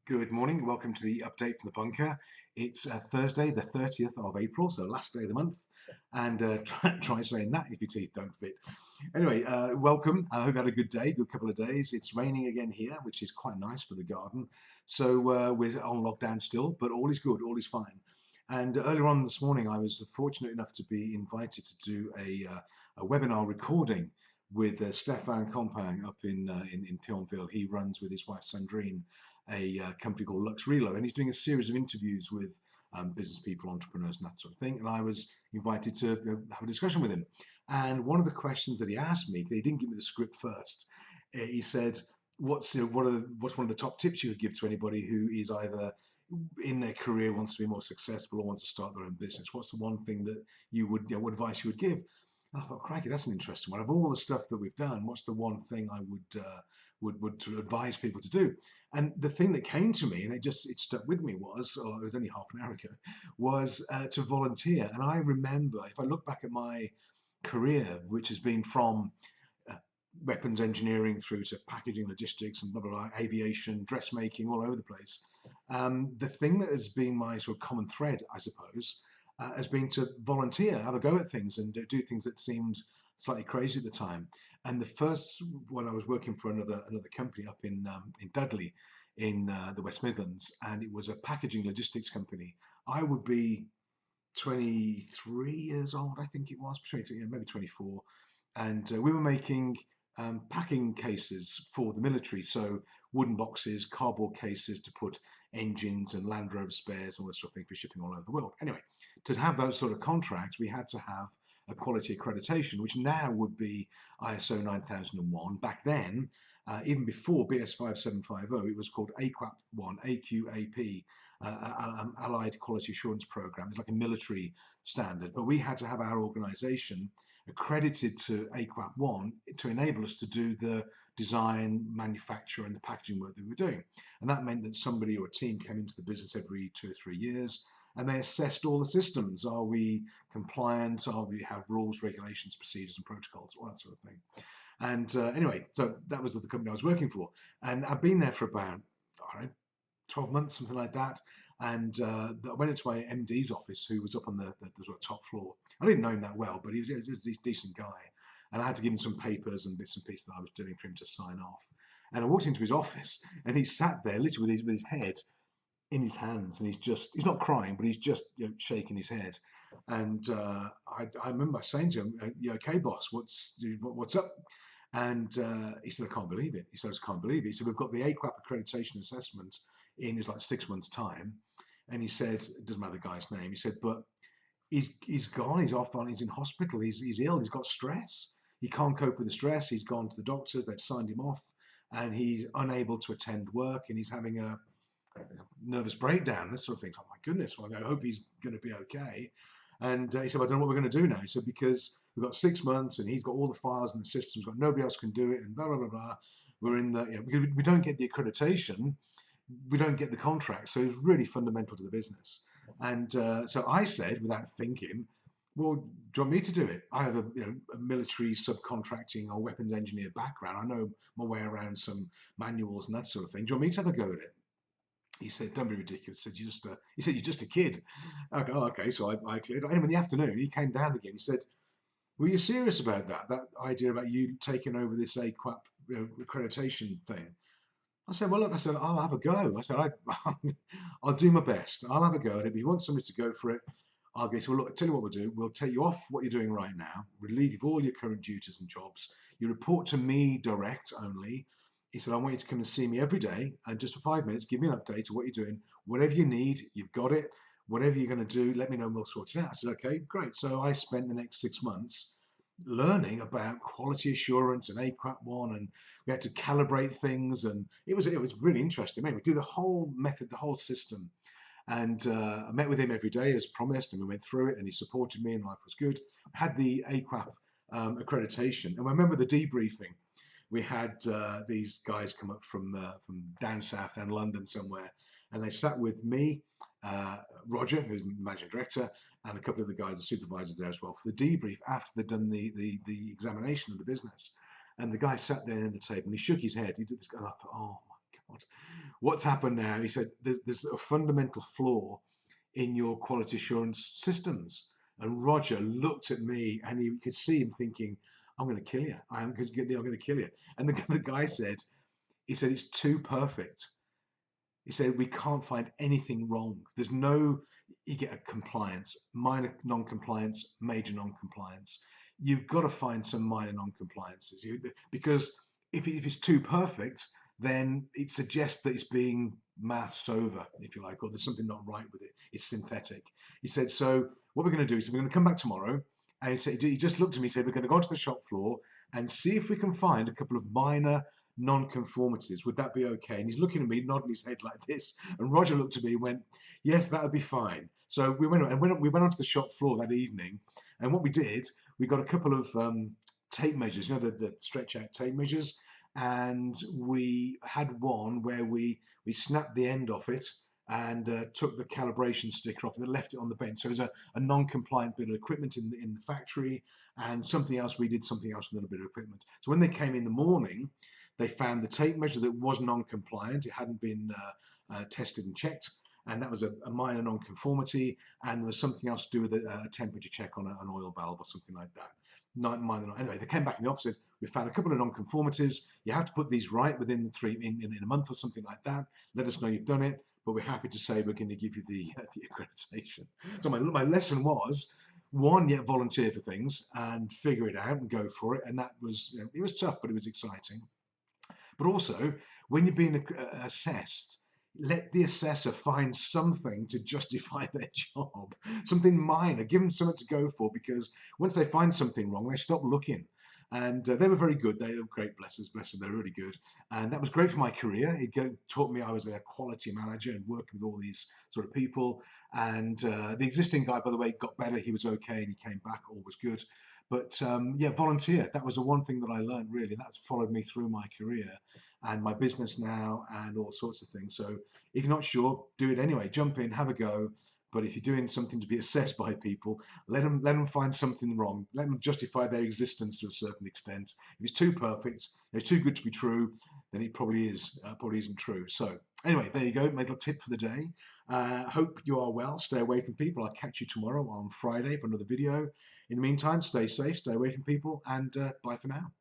Good morning. Welcome to the update from the bunker. It's Thursday, the 30th of April, so last day of the month. And try saying that if your teeth don't fit. Anyway, welcome. I hope you had a good day, good couple of days. It's raining again here, which is quite nice for the garden. So we're on lockdown still, but all is good, all is fine. And earlier on this morning, I was fortunate enough to be invited to do a webinar recording with Stefan Kompang up in Thionville. He runs with his wife Sandrine a company called Lux Relo, and he's doing a series of interviews with business people, entrepreneurs, and that sort of thing. And I was invited to have a discussion with him. And one of the questions that he asked me, he didn't give me the script first. He said, what's one of the top tips you would give to anybody who is either in their career wants to be more successful or wants to start their own business? What's the one thing that you would, what advice you would give? And I thought, crikey, that's an interesting one. Of all the stuff that we've done, what's the one thing I would sort of advise people to do? And the thing that came to me, and it stuck with me, was, or it was only half an hour ago, was to volunteer. And I remember, if I look back at my career, which has been from weapons engineering through to packaging, logistics, and blah, blah, blah, aviation, dressmaking, all over the place. The thing that has been my sort of common thread, I suppose, has been to volunteer, have a go at things and do things that seemed slightly crazy at the time. And the first, when I was working for another company up in Dudley in the West Midlands, and it was a packaging logistics company. I would be 23 years old, I think it was, 23, maybe 24. And we were making packing cases for the military. So wooden boxes, cardboard cases to put engines and Land Rover spares, all that sort of thing for shipping all over the world. Anyway, to have those sort of contracts, we had to have a quality accreditation, which now would be ISO 9001. Back then, even before BS 5750, it was called AQAP 1, AQAP, Allied Quality Assurance Program. It's like a military standard, but we had to have our organization accredited to AQAP 1 to enable us to do the design, manufacture, and the packaging work that we were doing. And that meant that somebody or a team came into the business every 2 or 3 years, and they assessed all the systems. Are we compliant? Are we have rules, regulations, procedures, and protocols, all that sort of thing. And anyway, so that was the company I was working for. And I've been there for about, I don't know, 12 months, something like that. And I went into my MD's office, who was up on the sort of top floor. I didn't know him that well, but he was a decent guy. And I had to give him some papers and bits and pieces that I was doing for him to sign off. And I walked into his office, and he sat there literally with his head in his hands, and he's not crying, but he's just shaking his head. And I remember saying to him, "You okay, boss? What's up?" And he said, "I can't believe it." He said, "I can't believe it." He said, "We've got the AQAP accreditation assessment in like 6 months' time." And he said, it doesn't matter the guy's name. He said, "But he's gone. He's off on. He's in hospital. He's ill. He's got stress. He can't cope with the stress. He's gone to the doctors. They've signed him off, and he's unable to attend work. And he's having a nervous breakdown. This sort of thing." Oh my goodness! Well, I hope he's going to be okay. And he said, "I don't know what we're going to do now." He said, "Because we've got 6 months, and he's got all the files and the systems, but nobody else can do it, and blah blah blah blah. We're in the because we don't get the accreditation, we don't get the contract, so it's really fundamental to the business." And so I said, without thinking, "Well, do you want me to do it? I have a military subcontracting or weapons engineer background. I know my way around some manuals and that sort of thing. Do you want me to have a go at it?" He said, "Don't be ridiculous." He said, "You're just a kid." Okay, oh, okay. So I cleared. Anyway, in the afternoon, he came down again. He said, "Were you serious about that idea about you taking over this AQAP accreditation thing?" I said, "Well, look," I said, "I'll have a go." I said, I'll do my best. I'll have a go at it. If you want somebody to go for it, I'll get to, well, look, tell you what we'll do. We'll take you off what you're doing right now, relieve you of all your current duties and jobs. You report to me direct only." He said, "I want you to come and see me every day, and just for 5 minutes, give me an update of what you're doing. Whatever you need, you've got it. Whatever you're going to do, let me know and we'll sort it out." I said, "Okay, great." So I spent the next 6 months learning about quality assurance and AQAP 1, and we had to calibrate things, and it was really interesting. I mean, we do the whole method, the whole system. And I met with him every day as promised, and we went through it, and he supported me, and life was good. I had the AQAP accreditation, and I remember the debriefing. We had these guys come up from down south, down London somewhere, and they sat with me, Roger, who's the managing director, and a couple of the guys, the supervisors there as well, for the debrief after they'd done the examination of the business. And the guy sat there in the table, and he shook his head. He did this, and I thought, "Oh my God, what's happened now? He said, there's a fundamental flaw in your quality assurance systems. And Roger looked at me and he could see him thinking, I'm going to kill you. I'm going to kill you. And the guy said, he said, it's too perfect. He said, we can't find anything wrong. There's no, you get a compliance, minor non-compliance, major non-compliance. You've got to find some minor non-compliances because if it's too perfect, then it suggests that it's being masked over, if you like, or there's something not right with it. It's synthetic. He said, so what we're going to do is we're going to come back tomorrow. And he said, he just looked at me and said, we're going to go onto the shop floor and see if we can find a couple of minor non-conformities. Would that be okay? And he's looking at me, nodding his head like this. And Roger looked at me and went, yes, that would be fine. So we went onto the shop floor that evening. And what we did, we got a couple of tape measures, you know, the stretch out tape measures. And we had one where we snapped the end off it and took the calibration sticker off and left it on the bench. So it was a non-compliant bit of equipment in the factory, and something else, we did something else with a little bit of equipment. So when they came in the morning, they found the tape measure that was non-compliant. It hadn't been tested and checked, and that was a minor non-conformity, and there was something else to do with a temperature check on an oil valve or something like that. Anyway, they came back in the office. We found a couple of non-conformities. You have to put these right within in a month or something like that. Let us know you've done it, but we're happy to say we're going to give you the accreditation. So my lesson was, one, volunteer for things and figure it out and go for it. And that was, it was tough, but it was exciting. But also, when you're being assessed, let the assessor find something to justify their job, something minor, give them something to go for, because once they find something wrong, they stop looking. And they were very good. They were great, bless them, they were really good. And that was great for my career. It taught me I was a quality manager and working with all these sort of people. And the existing guy, by the way, got better. He was okay and he came back, all was good. But volunteer. That was the one thing that I learned, really. That's followed me through my career and my business now and all sorts of things. So if you're not sure, do it anyway. Jump in, have a go. But if you're doing something to be assessed by people, let them find something wrong. Let them justify their existence to a certain extent. If it's too perfect, it's too good to be true, then it probably isn't true. So anyway, there you go. My little tip for the day. Hope you are well. Stay away from people. I'll catch you tomorrow on Friday for another video. In the meantime, stay safe, stay away from people, and bye for now.